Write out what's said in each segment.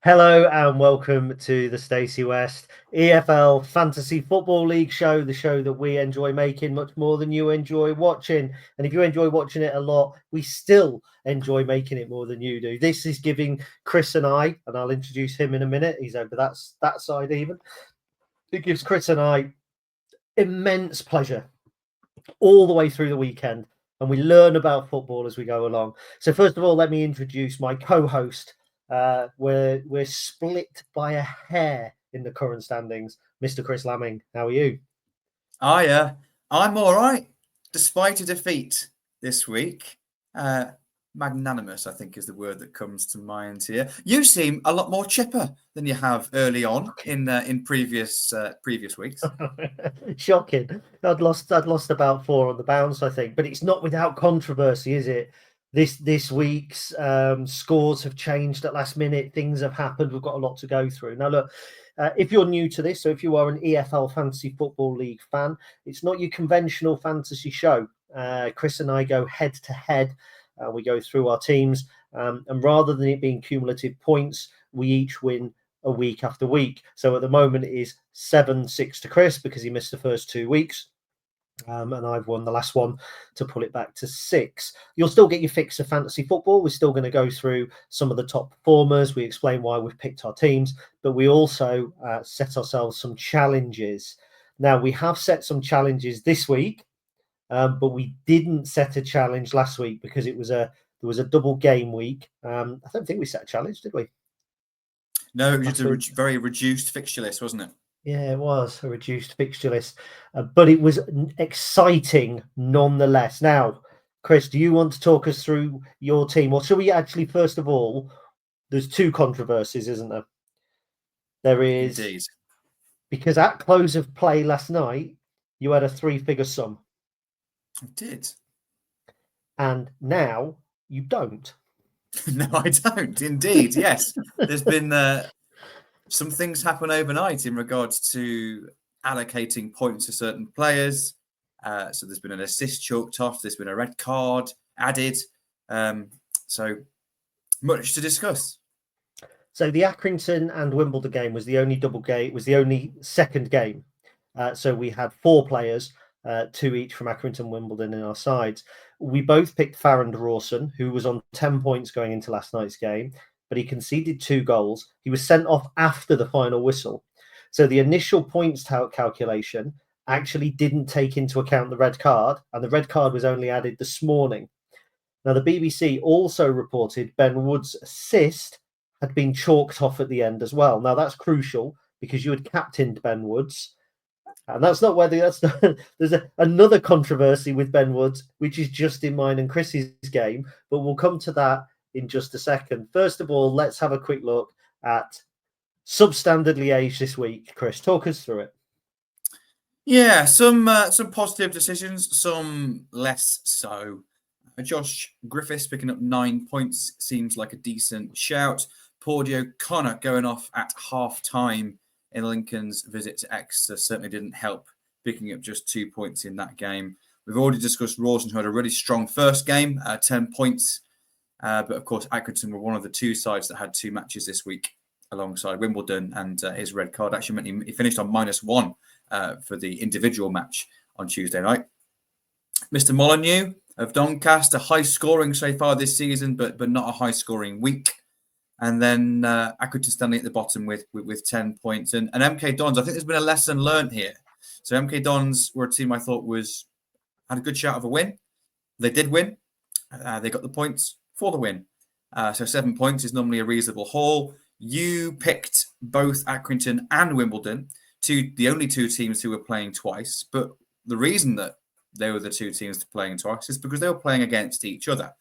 Hello and welcome to the Stacey West EFL Fantasy Football League show, the show that we enjoy making much more than you enjoy watching. And if you enjoy watching it a lot, we still enjoy making it more than you do. This is giving Chris and I, and I'll introduce him in a minute. He's over that side even. It gives Chris and I immense pleasure all the way through the weekend, and we learn about football as we go along. So first of all, let me introduce my co-host. We're split by a hair in the current standings. Mr. Chris Lamming, how are you? I'm all right, despite a defeat this week. Magnanimous, I think, is the word that comes to mind here. You seem a lot more chipper than you have early on in previous weeks. Shocking. I'd lost about 4 on the bounce, I think, but it's not without controversy, is it? This week's scores have changed at last minute. Things have happened. We've got a lot to go through. Now, look, if you're new to this, so if you are an EFL Fantasy Football League fan, it's not your conventional fantasy show. Chris and I go head to head. We go through our teams, and rather than it being cumulative points, we each win a week after week. So at the moment it is 7-6 to Chris because he missed the first 2 weeks. And I've won the last one to pull it back to 6. You'll still get your fix of fantasy football. We're still going to go through some of the top performers. We explain why we've picked our teams, but we also set ourselves some challenges. Now, we have set some challenges this week, but we didn't set a challenge last week because there was a double game week. I don't think we set a challenge, did we? No, it was just a very reduced fixture list, wasn't it? Yeah, it was a reduced fixture list, but it was exciting nonetheless. Now, Chris, do you want to talk us through your team? Or shall we actually, first of all, there's 2 controversies, isn't there? There is. Indeed. Because at close of play last night, you had a 3-figure sum. I did. And now you don't. No, I don't. Indeed, yes. There's been some things happen overnight in regards to allocating points to certain players. So there's been an assist chalked off. There's been a red card added. So much to discuss. So the Accrington and Wimbledon game was the only double game. It was the only second game. So we had 4 players, 2 each from Accrington and Wimbledon in our sides. We both picked Farrand Rawson, who was on 10 points going into last night's game, but he conceded 2 goals. He was sent off after the final whistle. So the initial points calculation actually didn't take into account the red card, and the red card was only added this morning. Now, the BBC also reported Ben Wood's assist had been chalked off at the end as well. Now, that's crucial because you had captained Ben Woods. And that's not whether there's another controversy with Ben Woods, which is just in mine and Chris's game, but we'll come to that in just a second. First of all, let's have a quick look at substandard Liège this week. Chris, talk us through it. Yeah, some positive decisions, some less so. Josh Griffiths picking up 9 points seems like a decent shout. Pordy O'Connor going off at half-time in Lincoln's visit to Exeter certainly didn't help, picking up just 2 points in that game. We've already discussed Rawson, who had a really strong first game, 10 points. But of course, Accrington were one of the 2 sides that had 2 matches this week alongside Wimbledon, and his red card actually meant he finished on -1 for the individual match on Tuesday night. Mr. Molyneux of Doncaster, high scoring so far this season, but not a high scoring week. And then Accrington Stanley at the bottom with 10 points. And MK Dons, I think there's been a lesson learned here. So MK Dons were a team I thought had a good shout of a win. They did win. They got the points for the win. So 7 points is normally a reasonable haul. You picked both Accrington and Wimbledon, the only 2 teams who were playing twice. But the reason that they were the 2 teams playing twice is because they were playing against each other.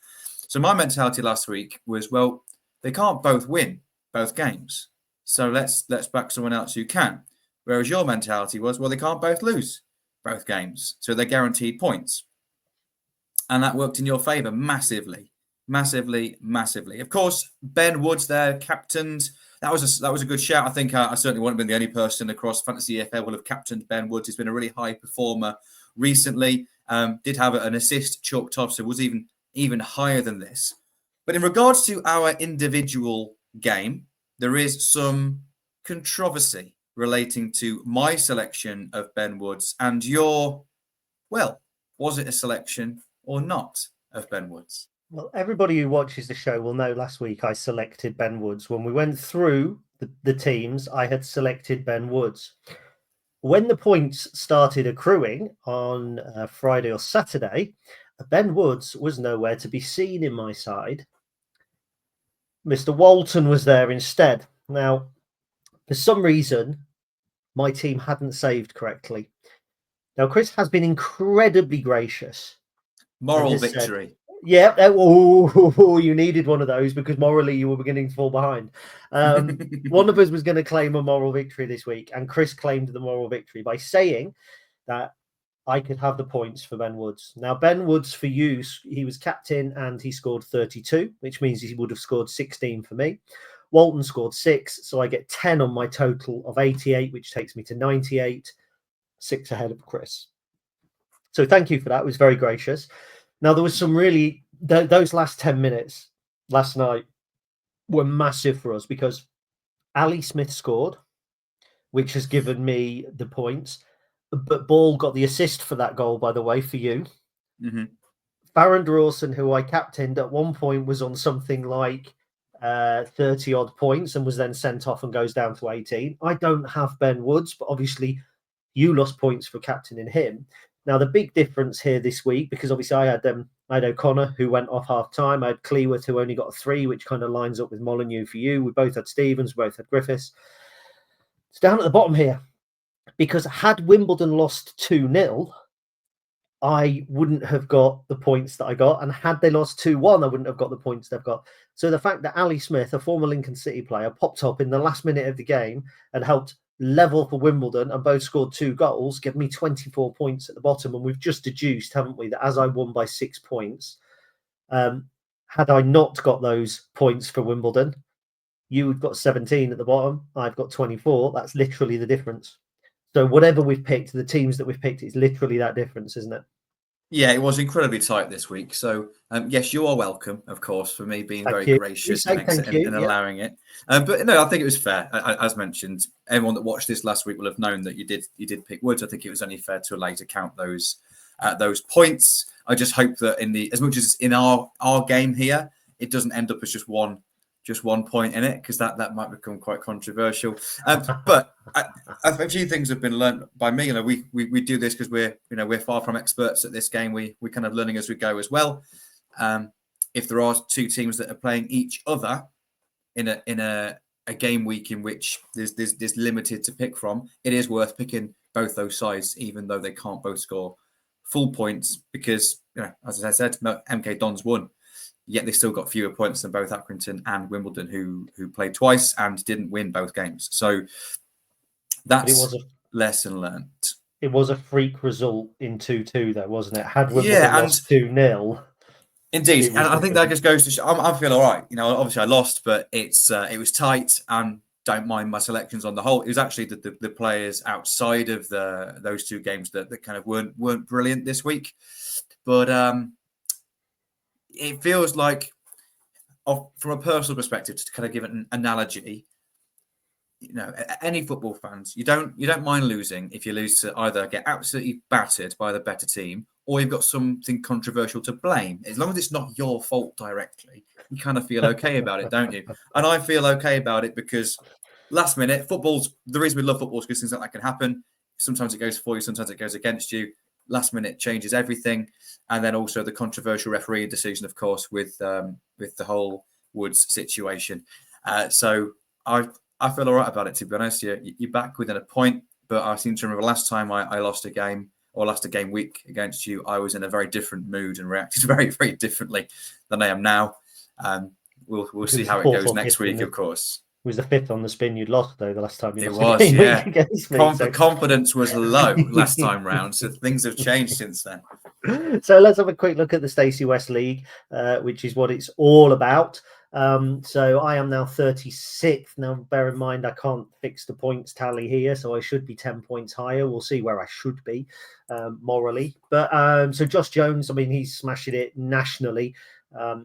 So my mentality last week was, well, they can't both win both games. So let's back someone else who can. Whereas your mentality was, well, they can't both lose both games. So they're guaranteed points. And that worked in your favour massively. Massively, massively. Of course, Ben Woods there, captained. That was a good shout. I think I certainly wouldn't have been the only person across Fantasy EFL will have captained Ben Woods. He's been a really high performer recently. Did have an assist chalked off, so was even higher than this. But in regards to our individual game, there is some controversy relating to my selection of Ben Woods and your, well, was it a selection or not of Ben Woods? Well, everybody who watches the show will know last week I selected Ben Woods. When we went through the teams, I had selected Ben Woods. When the points started accruing on Friday or Saturday, Ben Woods was nowhere to be seen in my side. Mr. Walton was there instead. Now, for some reason, my team hadn't saved correctly. Now, Chris has been incredibly gracious. Moral victory. Yeah, oh, you needed one of those because morally you were beginning to fall behind. One of us was going to claim a moral victory this week, and Chris claimed the moral victory by saying that I could have the points for Ben Woods. Now, Ben Woods for you, he was captain and he scored 32, which means he would have scored 16 for me. Walton scored 6, so I get 10 on my total of 88, which takes me to 98, 6 ahead of Chris. So thank you for that. It was very gracious. Now, there was some really, those last 10 minutes last night were massive for us because Ali Smith scored, which has given me the points. But Ball got the assist for that goal, by the way, for you. Mm-hmm. Farron Dawson, who I captained at one point, was on something like 30 odd points and was then sent off and goes down to 18. I don't have Ben Woods, but obviously you lost points for captaining him. Now, the big difference here this week, because obviously I had O'Connor, who went off half time. I had Cleworth, who only got 3, which kind of lines up with Molyneux for you. We both had Stevens, we both had Griffiths. It's down at the bottom here, because had Wimbledon lost 2-0, I wouldn't have got the points that I got. And had they lost 2-1, I wouldn't have got the points they've got. So the fact that Ali Smith, a former Lincoln City player, popped up in the last minute of the game and helped level for Wimbledon and both scored 2 goals, give me 24 points at the bottom. And we've just deduced, haven't we, that as I won by 6 points, had I not got those points for Wimbledon, you've got 17 at the bottom, I've got 24. That's literally the difference. So whatever we've picked, the teams that we've picked, it's literally that difference, isn't it? Yeah, it was incredibly tight this week. So, yes, you are welcome, of course, for me being very gracious and allowing it. But no, I think it was fair. As mentioned, everyone that watched this last week will have known that you did pick Woods. I think it was only fair to allow you to count those points. I just hope that as much as in our game here, it doesn't end up as just one point in it, because that might become quite controversial. But a few things have been learned by me. We do this because we're far from experts at this game. We're kind of learning as we go as well. If there are 2 teams that are playing each other in a game week in which there's limited to pick from, it is worth picking both those sides, even though they can't both score full points, because as I said, MK Dons won. Yet they still got fewer points than both Accrington and Wimbledon, who played twice and didn't win both games. So that's lesson learned. It was a freak result in 2-2, though, wasn't it? Had Wimbledon lost 2-0. Indeed, and I think that just goes to show. I feel all right. Obviously I lost, but it was tight, and don't mind my selections on the whole. It was actually the players outside of those 2 games that kind of weren't brilliant this week, but. It feels like, from a personal perspective, to kind of give an analogy, any football fans, you don't mind losing if you lose to either get absolutely battered by the better team, or you've got something controversial to blame. As long as it's not your fault directly, you kind of feel okay about it, don't you? And I feel okay about it because last minute, the reason we love football is because things like that can happen. Sometimes it goes for you, sometimes it goes against you. Last minute changes everything. And then also the controversial referee decision, of course, with the whole Woods situation. So I feel all right about it, to be honest. You're back within a point, but I seem to remember last time I lost a game, or lost a game week against you, I was in a very different mood and reacted very, very differently than I am now. We'll see how it goes next week, of course. It was the 5th on the spin you'd lost, though, the last time you lost a game against me. Confidence was low last time round, so things have changed since then. So let's have a quick look at the Stacey West League, which is what it's all about. So I am now 36th. Now, bear in mind, I can't fix the points tally here, so I should be 10 points higher. We'll see where I should be morally. But so Josh Jones, I mean, he's smashing it nationally,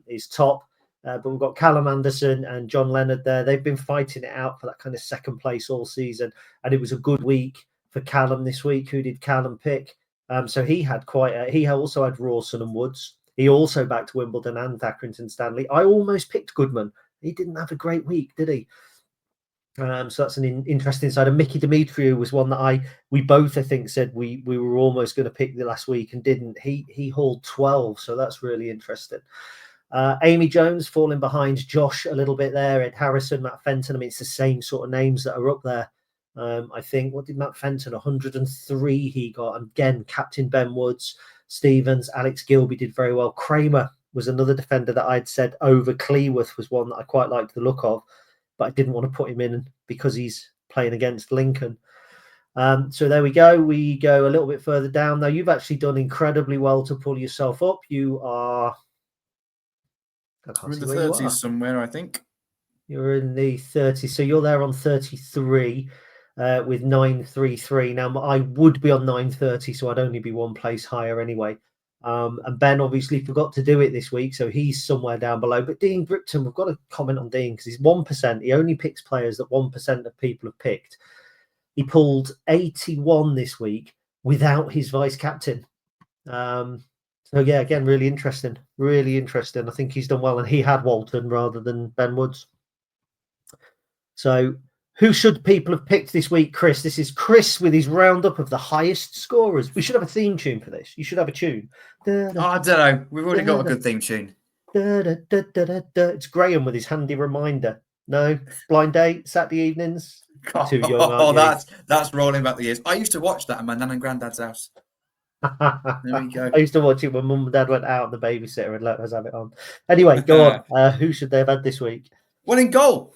is top. But we've got Callum Anderson and John Leonard there. They've been fighting it out for that kind of second place all season. And it was a good week for Callum this week. Who did Callum pick? So he had he also had Rawson and Woods. He also backed Wimbledon and Accrington Stanley. I almost picked Goodman. He didn't have a great week, did he? So that's an interesting side. And Mickey Demetriou was one that we both, I think, said we were almost going to pick the last week and didn't. He hauled 12, so that's really interesting. Amy Jones falling behind Josh a little bit there. Ed Harrison, Matt Fenton. I mean, it's the same sort of names that are up there. I think, what did Matt Fenton? 103 he got. And again, Captain Ben Woods, Stevens, Alex Gilby did very well. Kramer was another defender that I'd said over Cleworth was one that I quite liked the look of, but I didn't want to put him in because he's playing against Lincoln. So there we go. We go a little bit further down. Now, you've actually done incredibly well to pull yourself up. You are... We're in the 30s somewhere, I think. You're in the 30s. So you're there on 33 with 933. Now, I would be on 930, so I'd only be one place higher anyway. And Ben obviously forgot to do it this week, so he's somewhere down below. But Dean Gripton, we've got to comment on Dean because he's 1%. He only picks players that 1% of people have picked. He pulled 81 this week without his vice captain. So yeah, again, really interesting. Really interesting. I think he's done well, and he had Walton rather than Ben Woods. So who should people have picked this week, Chris? This is Chris with his roundup of the highest scorers. We should have a theme tune for this. You should have a tune. I don't know. We've already got a good theme tune. It's Graham with his handy reminder. No? Blind Date, Saturday evenings. Too young, aren't you? That's rolling back the years. I used to watch that at my nan and granddad's house. There we go. I used to watch it when mum and dad went out and the babysitter and let us have it on. Anyway, go on. Who should they have had this week? Well, in goal,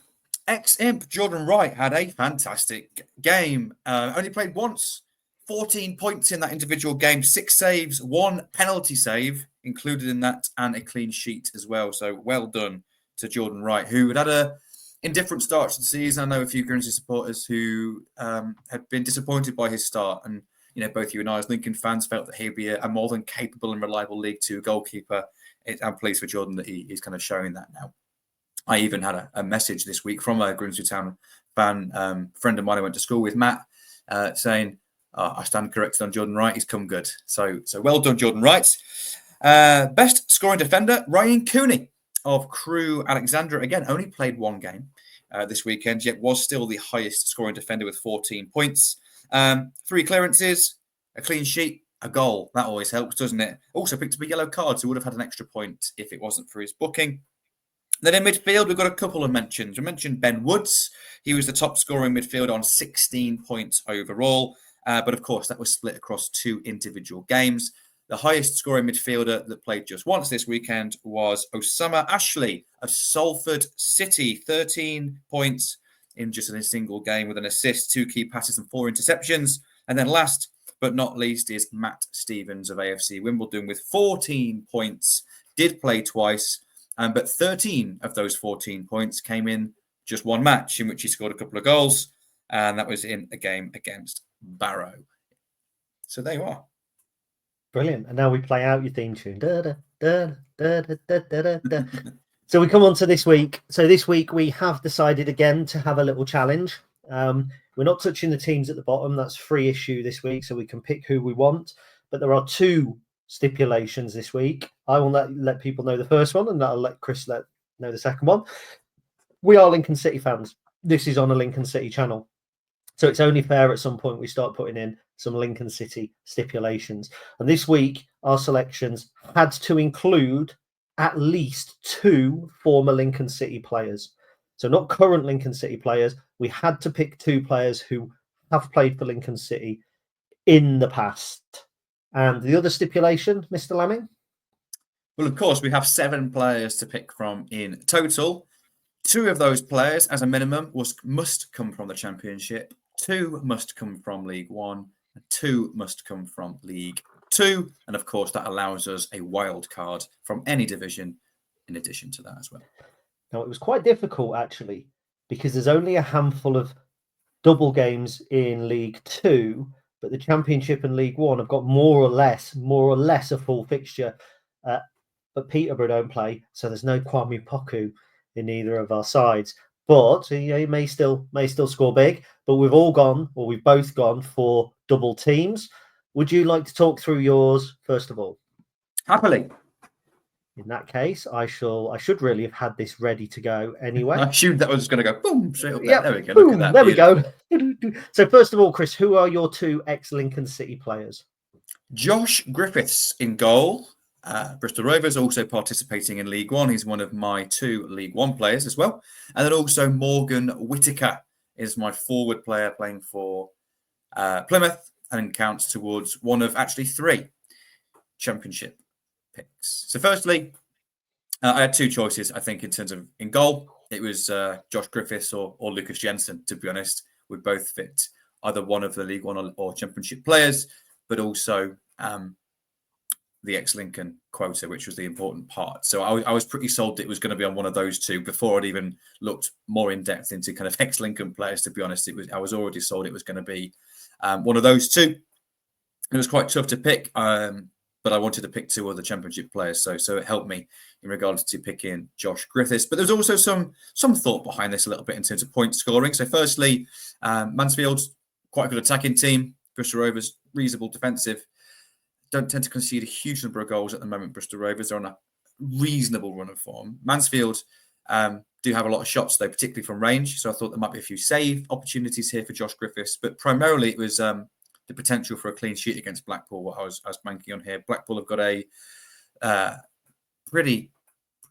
ex-imp Jordan Wright had a fantastic game. Only played once. 14 points in that individual game. 6 saves, 1 penalty save included in that, and a clean sheet as well. So well done to Jordan Wright, who had a indifferent start to the season. I know a few Guernsey supporters who had been disappointed by his start, and both you and I as Lincoln fans felt that he'd be a more than capable and reliable League Two goalkeeper. I'm pleased for Jordan that he's kind of showing that now. I even had a message this week from a Grimsby Town fan, friend of mine I went to school with, Matt, saying, I stand corrected on Jordan Wright. He's come good. So well done, Jordan Wright. Best scoring defender, Ryan Cooney of Crewe Alexandra. Again, only played 1 game this weekend, yet was still the highest scoring defender with 14 points. 3 clearances, a clean sheet, a goal. That always helps, doesn't it? Also picked up a yellow card, so would have had an extra point if it wasn't for his booking. Then in midfield, we've got a couple of mentions. We mentioned Ben Woods. He was the top scorer in midfield on 16 points overall. But of course, that was split across 2 individual games. The highest scoring midfielder that played just once this weekend was Osama Ashley of Salford City. 13 points in just a single game with an assist, 2 key passes and 4 interceptions. And then last but not least is Matt Stevens of AFC Wimbledon with 14 points. Did play twice, but 13 of those 14 points came in just 1 match in which he scored a couple of goals. And that was in a game against Barrow. So there you are. Brilliant. And now we play out your theme tune. So we come on to this week. So this week we have decided again to have a little challenge. We're not touching the teams at the bottom. That's free issue this week, so we can pick who we want. But there are 2 stipulations this week. I will let people know the first one, and I'll let Chris know the second one. We are Lincoln City fans. This is on a Lincoln City channel. So it's only fair at some point we start putting in some Lincoln City stipulations. And this week, our selections had to include at least 2 former Lincoln City players. So not current Lincoln City players. We had to pick 2 players who have played for Lincoln City in the past. And the other stipulation, Mr. Lamming? Well, of course, we have 7 players to pick from in total. 2 of those players, as a minimum, must come from the Championship. 2 must come from League One. And 2 must come from League Two. And of course, that allows us a wild card from any division in addition to that as well. Now, it was quite difficult, actually, because there's only a handful of double games in League Two, but the Championship and League One have got more or less a full fixture. but Peterborough don't play, so there's no Kwame Poku in either of our sides. But he may still score big. But we've both gone for double teams. Would you like to talk through yours first of all? Happily. In that case, I should really have had this ready to go anyway. I assumed that was going to go boom straight up there. Yep, There we go. Boom, Look at that. There Beautiful. we go. So first of all, Chris, who are your two ex-Lincoln City players? Josh Griffiths in goal. Bristol Rovers also participating in League One. He's one of my two League One players as well. And then also Morgan Whittaker is my forward player playing for Plymouth and counts towards one of actually three Championship picks. So firstly, I had two choices, I think, in terms of in goal. It was Josh Griffiths or Lucas Jensen, to be honest. We both fit either one of the League One or Championship players, but also the ex-Lincoln quota, which was the important part. So I was pretty sold it was going to be on one of those two before I'd even looked more in depth into kind of ex-Lincoln players, to be honest. I was already sold it was going to be one of those two. It was quite tough to pick, but I wanted to pick two other Championship players, so it helped me in regards to picking Josh Griffiths. But there's also some thought behind this a little bit in terms of point scoring. So firstly, Mansfield's quite a good attacking team. Bristol Rovers, reasonable defensive. Don't tend to concede a huge number of goals at the moment. Bristol Rovers are on a reasonable run of form. Mansfield do have a lot of shots, though, particularly from range. So I thought there might be a few save opportunities here for Josh Griffiths. But primarily it was the potential for a clean sheet against Blackpool, what I was banking on here. Blackpool have got a pretty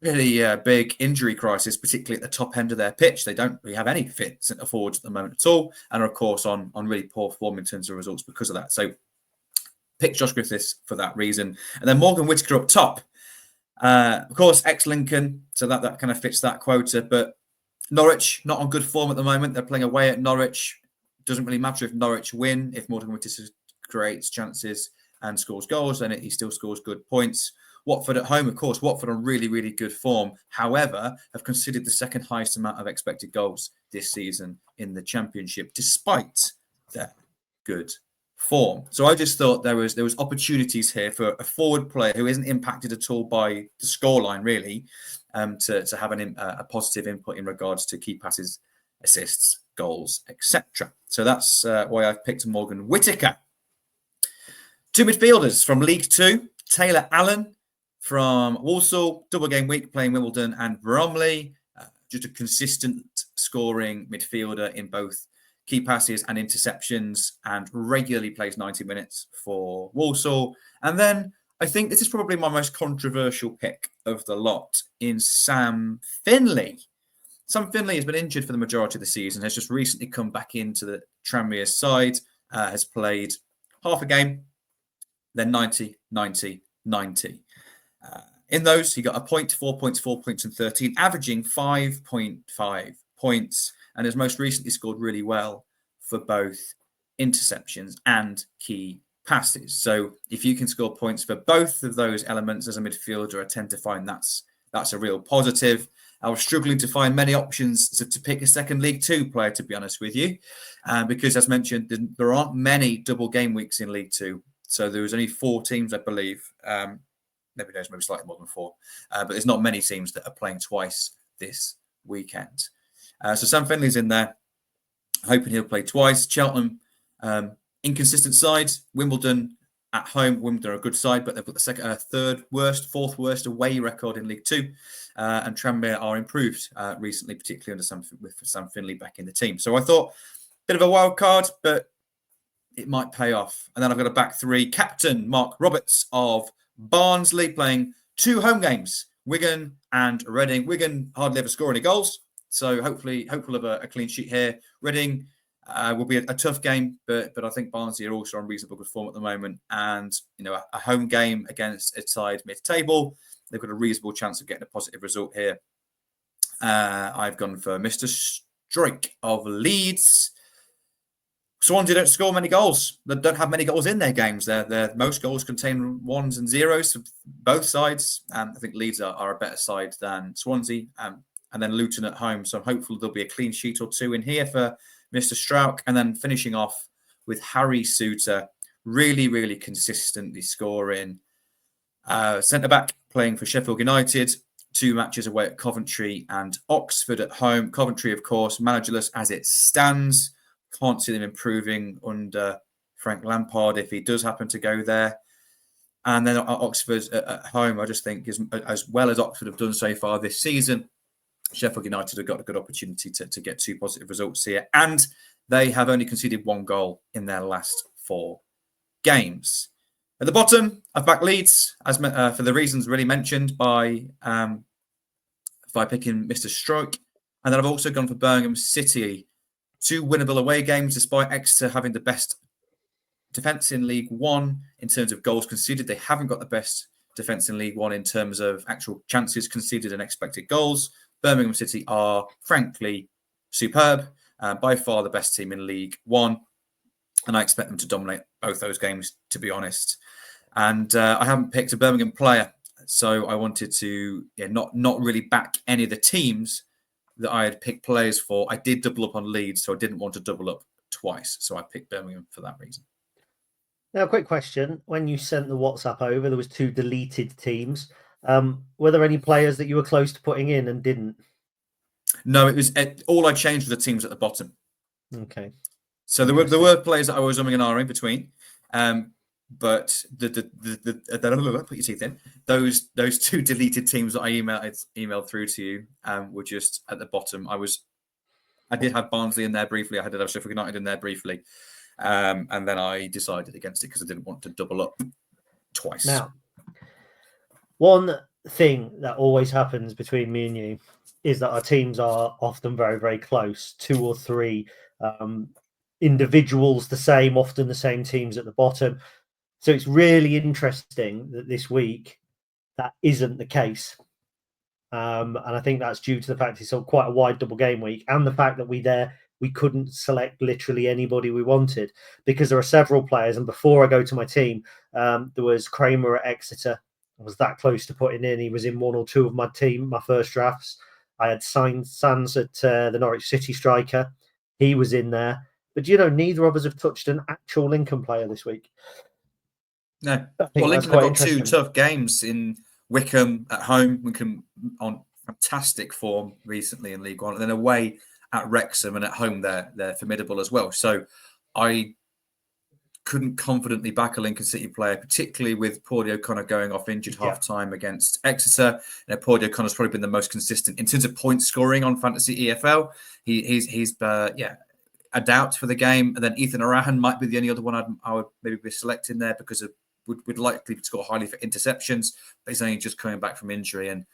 big injury crisis, particularly at the top end of their pitch. They don't really have any fit centre forwards at the moment at all, and are, of course, on really poor form in terms of results because of that. So pick Josh Griffiths for that reason. And then Morgan Whittaker up top. Of course, ex-Lincoln, so that kind of fits that quota. But Norwich, not on good form at the moment. They're playing away at Norwich. Doesn't really matter if Norwich win. If Morgan Whittaker creates chances and scores goals, then he still scores good points. Watford at home, of course, Watford on really, really good form. However, have conceded the second highest amount of expected goals this season in the Championship, despite their good form. So I just thought there was opportunities here for a forward player who isn't impacted at all by the scoreline, really, to have a positive input in regards to key passes, assists, goals, etc. So that's why I've picked Morgan Whittaker. Two midfielders from League Two, Taylor Allen from Walsall, double game week playing Wimbledon and Bromley. Just a consistent scoring midfielder in both key passes and interceptions, and regularly plays 90 minutes for Walsall. And then I think this is probably my most controversial pick of the lot in Sam Finley. Sam Finley has been injured for the majority of the season, has just recently come back into the Tranmere side, has played half a game, then 90, 90, 90. In those, he got a point, 4 points, 4 points, and 13, averaging 5.5 points, and has most recently scored really well for both interceptions and key passes. So if you can score points for both of those elements as a midfielder, I tend to find that's a real positive. I was struggling to find many options to pick a second League Two player, to be honest with you, because, as mentioned, there aren't many double game weeks in League Two. So there was only 4 teams, I believe. Maybe slightly more than 4. But there's not many teams that are playing twice this weekend. So Sam Finley's in there, hoping he'll play twice. Cheltenham, inconsistent side. Wimbledon at home. Wimbledon are a good side, but they've got the fourth worst away record in League Two. And Tranmere are improved recently, particularly with Sam Finley back in the team. So I thought, bit of a wild card, but it might pay off. And then I've got a back three. Captain Mark Roberts of Barnsley playing 2 home games, Wigan and Reading. Wigan hardly ever score any goals, so hopefully of a clean sheet here. Reading will be a tough game, but I think Barnsley are also on reasonable good form at the moment. And a home game against a side mid-table, they've got a reasonable chance of getting a positive result here. I've gone for Mr. Struijk of Leeds. Swansea don't score many goals. They don't have many goals in their games. Their most goals contain 1s and 0s for both sides. I think Leeds are a better side than Swansea. And then Luton at home. So I'm hopeful there'll be a clean sheet or 2 in here for Mr. Struijk. And then finishing off with Harry Souttar, really, really consistently scoring. Centre-back playing for Sheffield United. 2 matches away at Coventry and Oxford at home. Coventry, of course, managerless as it stands. Can't see them improving under Frank Lampard if he does happen to go there. And then Oxford at home, I just think, as well as Oxford have done so far this season, Sheffield United have got a good opportunity to get 2 positive results here. And they have only conceded 1 goal in their last 4 games. At the bottom, I've backed Leeds as for the reasons really mentioned by picking Mr. Stroke. And then I've also gone for Birmingham City. 2 winnable away games, despite Exeter having the best defence in League One in terms of goals conceded. They haven't got the best defence in League One in terms of actual chances conceded and expected goals. Birmingham City are, frankly, superb. By far the best team in League One. And I expect them to dominate both those games, to be honest. And I haven't picked a Birmingham player. So I wanted to not really back any of the teams that I had picked players for. I did double up on Leeds, so I didn't want to double up twice. So I picked Birmingham for that reason. Now, quick question. When you sent the WhatsApp over, there was 2 deleted teams. Were there any players that you were close to putting in and didn't? No, it was all I changed were the teams at the bottom. Okay. So there were players that I was umming and ahhing between. But put your teeth in. Those 2 deleted teams that I emailed through to you were just at the bottom. I did have Barnsley in there briefly. I did have Sheffield United in there briefly, and then I decided against it because I didn't want to double up twice. Now, one thing that always happens between me and you is that our teams are often very, very close. 2 or 3 individuals often the same teams at the bottom. So it's really interesting that this week that isn't the case. And I think that's due to the fact it's quite a wide double game week and the fact that we couldn't select literally anybody we wanted because there are several players. And before I go to my team, there was Kramer at Exeter. I was that close to putting in. He was in 1 or 2 of my team, my first drafts. I had Sands at the Norwich City striker. He was in there. But, neither of us have touched an actual Lincoln player this week. No. Well, Lincoln have got 2 tough games in Wickham at home. Wickham on fantastic form recently in League One. And then away at Wrexham and at home they're formidable as well. So I couldn't confidently back a Lincoln City player, particularly with Paudie O'Connor going off injured half-time against Exeter. Paudie O'Connor's probably been the most consistent in terms of point scoring on Fantasy EFL. He's a doubt for the game. And then Ethan Arahan might be the only other one I would maybe be selecting there because would likely score highly for interceptions, but he's only just coming back from injury. And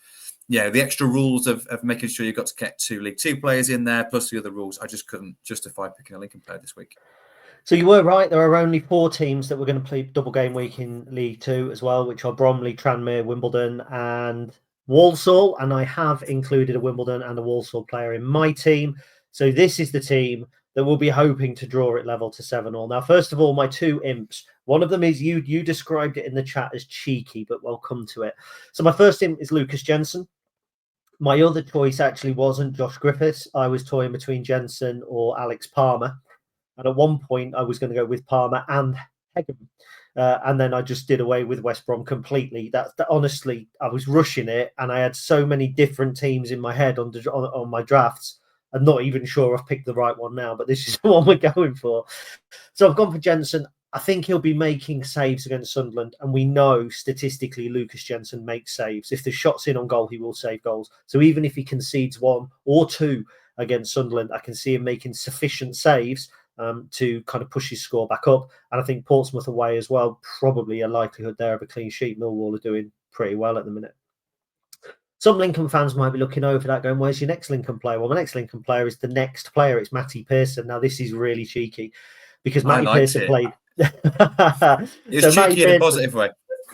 the extra rules of making sure you've got to get 2 League 2 players in there, plus the other rules, I just couldn't justify picking a Lincoln player this week. So you were right. There are only 4 teams that were going to play double game week in League 2 as well, which are Bromley, Tranmere, Wimbledon and Walsall. And I have included a Wimbledon and a Walsall player in my team. So this is the team that will be hoping to draw it level to 7-all. Now, first of all, my 2 imps. One of them is you described it in the chat as cheeky, but we'll come to it. So my first imp is Lucas Jensen. My other choice actually wasn't Josh Griffiths. I was toying between Jensen or Alex Palmer. And at one point, I was going to go with Palmer and Hegem. And then I just did away with West Brom completely. Honestly, I was rushing it. And I had so many different teams in my head on my drafts. I'm not even sure I've picked the right one now, but this is the one we're going for. So I've gone for Jensen. I think he'll be making saves against Sunderland. And we know statistically Lucas Jensen makes saves. If the shot's in on goal, he will save goals. So even if he concedes 1 or 2 against Sunderland, I can see him making sufficient saves to kind of push his score back up. And I think Portsmouth away as well, probably a likelihood there of a clean sheet. Millwall are doing pretty well at the minute. Some Lincoln fans might be looking over that going, where's your next Lincoln player? Well, my next Lincoln player is the next player. It's Matty Pearson. Now, this is really cheeky because Matty Pearson played. It's cheeky in a positive way.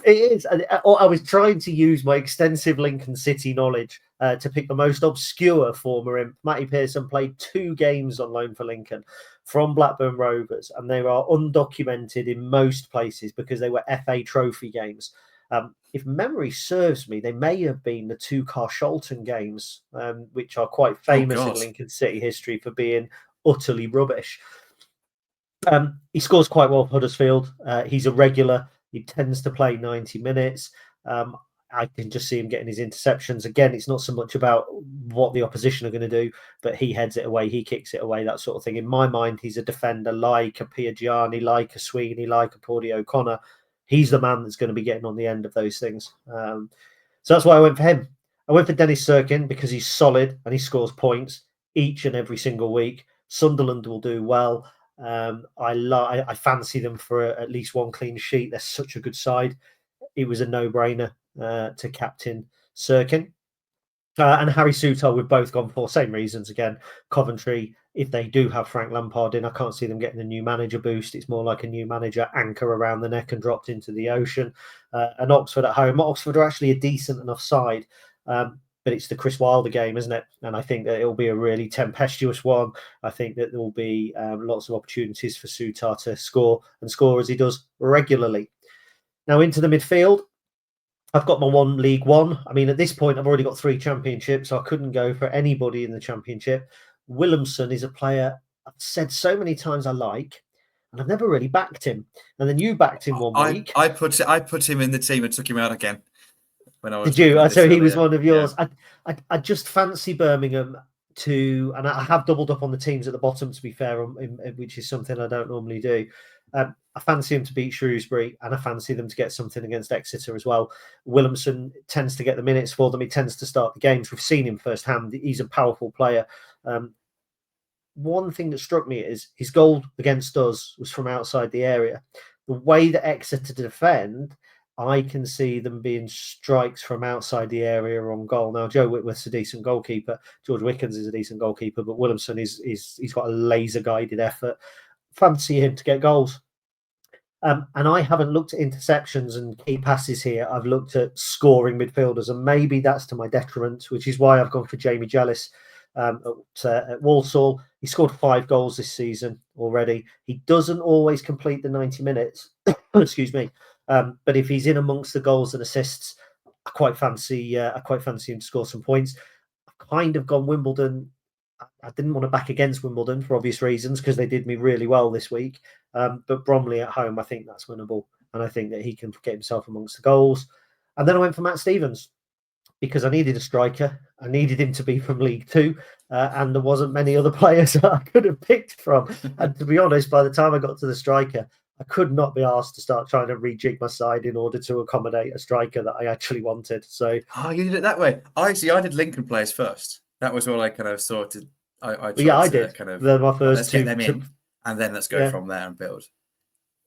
It is. I was trying to use my extensive Lincoln City knowledge to pick the most obscure former imp. Matty Pearson played 2 games on loan for Lincoln from Blackburn Rovers, and they are undocumented in most places because they were FA Trophy games. If memory serves me, they may have been the 2 Carshalton games, which are quite famous in Lincoln City history for being utterly rubbish. He scores quite well for Huddersfield. He's a regular. He tends to play 90 minutes. I can just see him getting his interceptions. Again, it's not so much about what the opposition are going to do, but he heads it away, he kicks it away, that sort of thing. In my mind, he's a defender like a Piagiani, like a Sweeney, like a Pordy O'Connor. He's the man that's going to be getting on the end of those things. So that's why I went for him. I went for Dennis Sirkin because he's solid and he scores points each and every single week. Sunderland will do well. I fancy them for at least one clean sheet. They're such a good side. It was a no-brainer to captain Sirkin. And Harry Souttar, we've both gone for same reasons. Again, Coventry, if they do have Frank Lampard in, I can't see them getting a new manager boost. It's more like a new manager anchor around the neck and dropped into the ocean. And Oxford at home. Oxford are actually a decent enough side, but it's the Chris Wilder game, isn't it? And I think that it'll be a really tempestuous one. I think that there will be lots of opportunities for Souttar to score as he does regularly. Now into the midfield. I've got my one League One. I mean, at this point, I've already got 3 championships, so I couldn't go for anybody in the championship. Williamson is a player I've said so many times I like, and I've never really backed him. And then you backed him one week. I put him in the team and took him out again. When I was Did you? So he was one of yours. Yeah. I just fancy Birmingham to, and I have doubled up on the teams at the bottom, to be fair, which is something I don't normally do. I fancy him to beat Shrewsbury, and I fancy them to get something against Exeter as well. Williamson tends to get the minutes for them. He tends to start the games. We've seen him firsthand. He's a powerful player. One thing that struck me is his goal against us was from outside the area. The way that Exeter defend, I can see them being strikes from outside the area on goal. Now, Joe Whitworth's a decent goalkeeper. George Wickens is a decent goalkeeper, but Williamson he's got a laser-guided effort. Fancy him to get goals. And I haven't looked at interceptions and key passes here. I've looked at scoring midfielders, and maybe that's to my detriment, which is why I've gone for Jamie Jellis at Walsall. He scored 5 goals this season already. He doesn't always complete the 90 minutes. Excuse me. But if he's in amongst the goals and assists, I quite fancy him to score some points. I've kind of gone Wimbledon. I didn't want to back against Wimbledon for obvious reasons because they did me really well this week. But Bromley at home, I think that's winnable. And I think that he can get himself amongst the goals. And then I went for Matt Stevens because I needed a striker. I needed him to be from League Two. And there wasn't many other players that I could have picked from. And to be honest, by the time I got to the striker, I could not be asked to start trying to rejig my side in order to accommodate a striker that I actually wanted. So, you did it that way. I did Lincoln players first. That was what I kind of sorted. I did. Kind of, they're my first let's two. Get them in, and then let's go from there and build.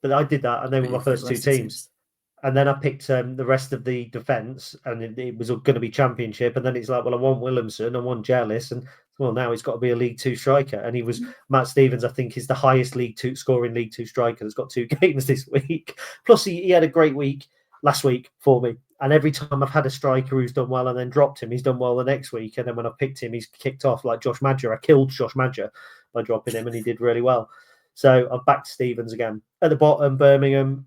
But I did that, and they were my first 2 teams. And then I picked the rest of the defence, and it was going to be championship. And then it's like, well, I want Williamson, I want Jellis, and well, now he's got to be a League Two striker. And he was Matt Stevens, I think, is the highest League Two scoring League Two striker that's got 2 games this week. Plus, he had a great week last week for me. And every time I've had a striker who's done well and then dropped him, he's done well the next week. And then when I picked him, he's kicked off like Josh Madger. I killed Josh Madger by dropping him, and he did really well. So I've backed Stevens again. At the bottom, Birmingham.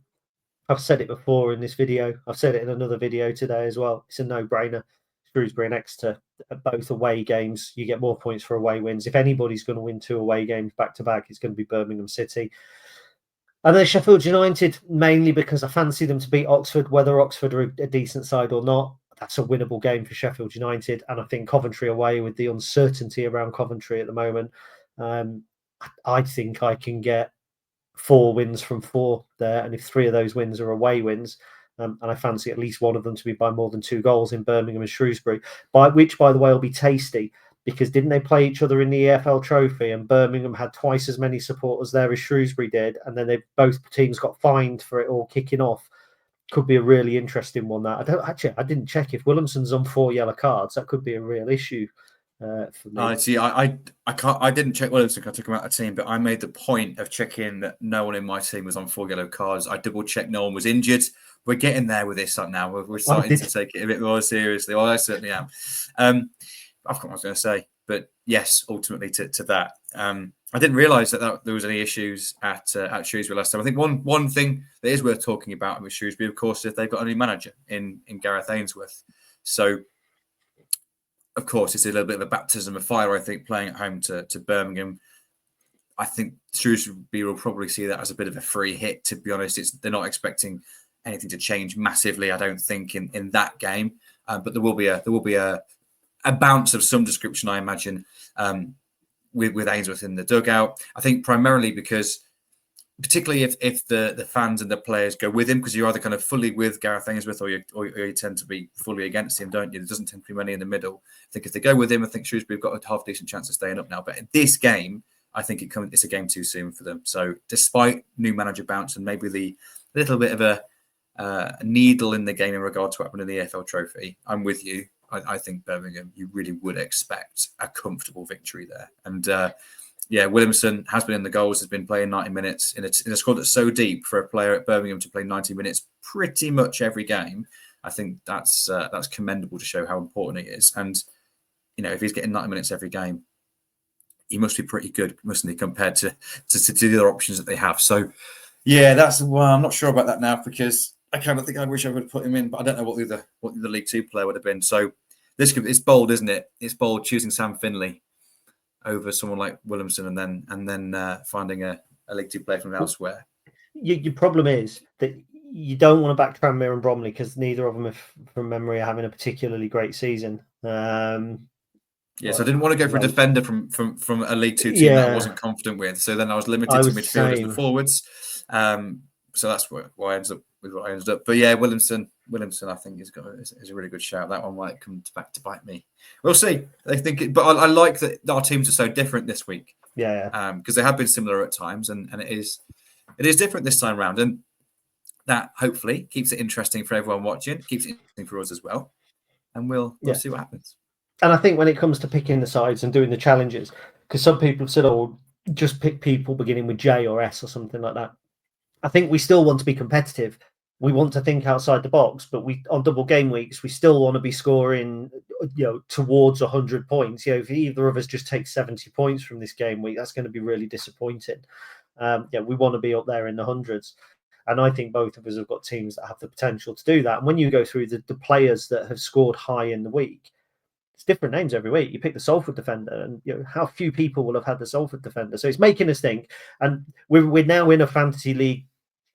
I've said it before in this video. I've said it in another video today as well. It's a no-brainer. Shrewsbury and Exeter, both away games. You get more points for away wins. If anybody's going to win 2 away games back-to-back, it's going to be Birmingham City. And then Sheffield United, mainly because I fancy them to beat Oxford, whether Oxford are a decent side or not. That's a winnable game for Sheffield United. And I think Coventry away, with the uncertainty around Coventry at the moment, I think I can get 4 wins from 4 there. And if 3 of those wins are away wins, and I fancy at least one of them to be by more than 2 goals in Birmingham and Shrewsbury, which, by the way, will be tasty. Because didn't they play each other in the EFL Trophy, and Birmingham had twice as many supporters there as Shrewsbury did, and then both teams got fined for it all kicking off. Could be a really interesting one. That I didn't check if Williamson's on 4 yellow cards. That could be a real issue for me. See, I didn't check Williamson. I took him out of the team, but I made the point of checking that no one in my team was on 4 yellow cards. I double checked no one was injured. We're getting there with this now. We're starting to take it a bit more seriously. Well, I certainly am. I've got what I was going to say, but yes, ultimately to that. I didn't realise that there was any issues at Shrewsbury last time. I think one thing that is worth talking about with Shrewsbury, of course, is they've got a new manager in Gareth Ainsworth. So, of course, it's a little bit of a baptism of fire, I think, playing at home to Birmingham. I think Shrewsbury will probably see that as a bit of a free hit, to be honest. They're not expecting anything to change massively, I don't think, in that game. But there will be a bounce of some description, I imagine, with Ainsworth in the dugout. I think primarily because, particularly if the fans and the players go with him, because you're either kind of fully with Gareth Ainsworth or you tend to be fully against him, don't you? There doesn't tend to be many in the middle. I think if they go with him, I think Shrewsbury have got a half decent chance of staying up now. But in this game, I think it's a game too soon for them. So despite new manager bounce and maybe the little bit of a needle in the game in regard to what happened in the EFL Trophy, I'm with you. I think Birmingham, you really would expect a comfortable victory there. And Williamson has been in the goals, has been playing 90 minutes in a squad that's so deep for a player at Birmingham to play 90 minutes pretty much every game. I think that's commendable to show how important he is. And, if he's getting 90 minutes every game, he must be pretty good, mustn't he, compared to the other options that they have. So, I'm not sure about that now, because I kind of think I wish I would have put him in, but I don't know what the League Two player would have been. So it's bold, isn't it? It's bold choosing Sam Finley over someone like Williamson and then finding a League Two player from elsewhere. Your problem is that you don't want to back Tranmere and Bromley because neither of them, from memory, are having a particularly great season. So I didn't want to go for a defender from a League Two team that I wasn't confident with. So then I was limited to midfielders and forwards. So that's why I ended up with what I ended up. But Williamson, I think is a really good shout. That one might come back to bite me. We'll see. But I like that our teams are so different this week. Because they have been similar at times, and it is different this time round, and that hopefully keeps it interesting for everyone watching. Keeps it interesting for us as well, and we'll see what happens. And I think when it comes to picking the sides and doing the challenges, because some people have said, "Oh, just pick people beginning with J or S or something like that." I think we still want to be competitive. We want to think outside the box, but on double game weeks, we still want to be scoring, towards 100 points. If either of us just take 70 points from this game week, that's going to be really disappointing. We want to be up there in the hundreds. And I think both of us have got teams that have the potential to do that. And when you go through the players that have scored high in the week, it's different names every week. You pick the Salford defender, and how few people will have had the Salford defender. So it's making us think. And we're now in a fantasy league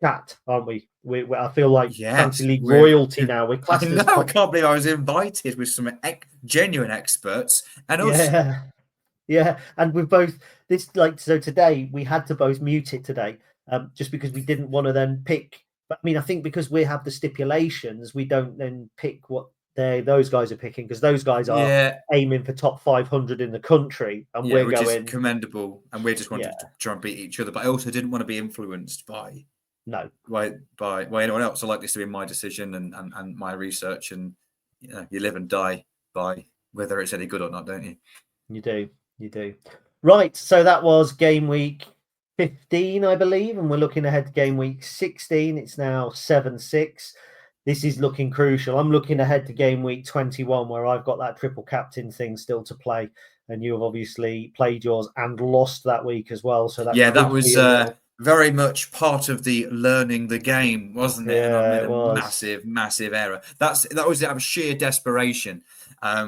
chat, aren't we? I feel like fantasy league royalty now. We're classed as I can't believe I was invited with some genuine experts and us. Yeah, and we've both so today we had to both mute it today, just because we didn't want to then pick. But I mean, I think because we have the stipulations, we don't then pick what those guys are picking, because those guys are aiming for top 500 in the country, and we're going is commendable, and we just wanted to try and beat each other. But I also didn't want to be influenced by anyone else. I like this to be my decision and my research, and you live and die by whether it's any good or not, don't you? You do. Right, so that was game week 15, I believe, and we're looking ahead to game week 16. It's now 7-6. This is looking crucial. I'm looking ahead to game week 21, where I've got that triple captain thing still to play, and you have obviously played yours and lost that week as well. So that was very much part of the learning the game, wasn't it? And I made a massive error. That was out of sheer desperation,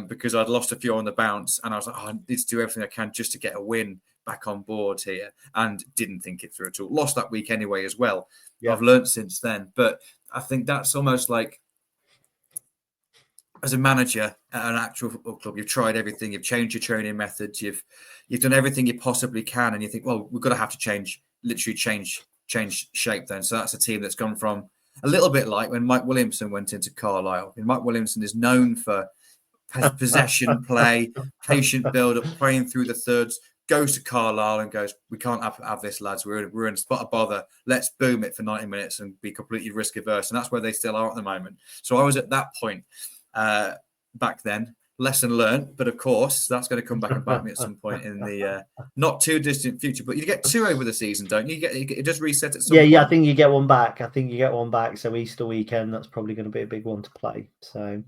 because I'd lost a few on the bounce, and I was like, I need to do everything I can just to get a win back on board here, and didn't think it through at all. Lost that week anyway as well. I've learned since then, but I think that's almost like, as a manager at an actual football club, you've tried everything, you've changed your training methods, you've done everything you possibly can, and you think, well, we're going to have to change shape then. So that's a team that's gone from a little bit like when Mike Williamson went into Carlisle. And Mike Williamson is known for possession play, patient build-up, playing through the thirds, goes to Carlisle and goes, we can't have this, lads. We're in a spot of bother. Let's boom it for 90 minutes and be completely risk averse. And that's where they still are at the moment. So I was at that point back then. Lesson learned, but of course that's going to come back and bite me at some point in the not too distant future. But you get two over the season, don't you? It just reset at some point. I think you get one back. So Easter weekend, that's probably going to be a big one to play. So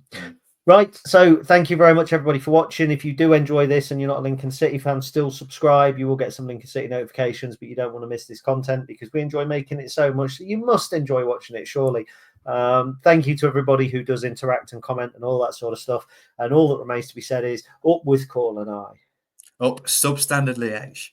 right, so thank you very much everybody for watching. If you do enjoy this and you're not a Lincoln City fan, still subscribe. You will get some Lincoln City notifications, but you don't want to miss this content because we enjoy making it so much that you must enjoy watching it, surely. Thank you to everybody who does interact and comment and all that sort of stuff. And all that remains to be said is up with Call and I. Up substandard Liège.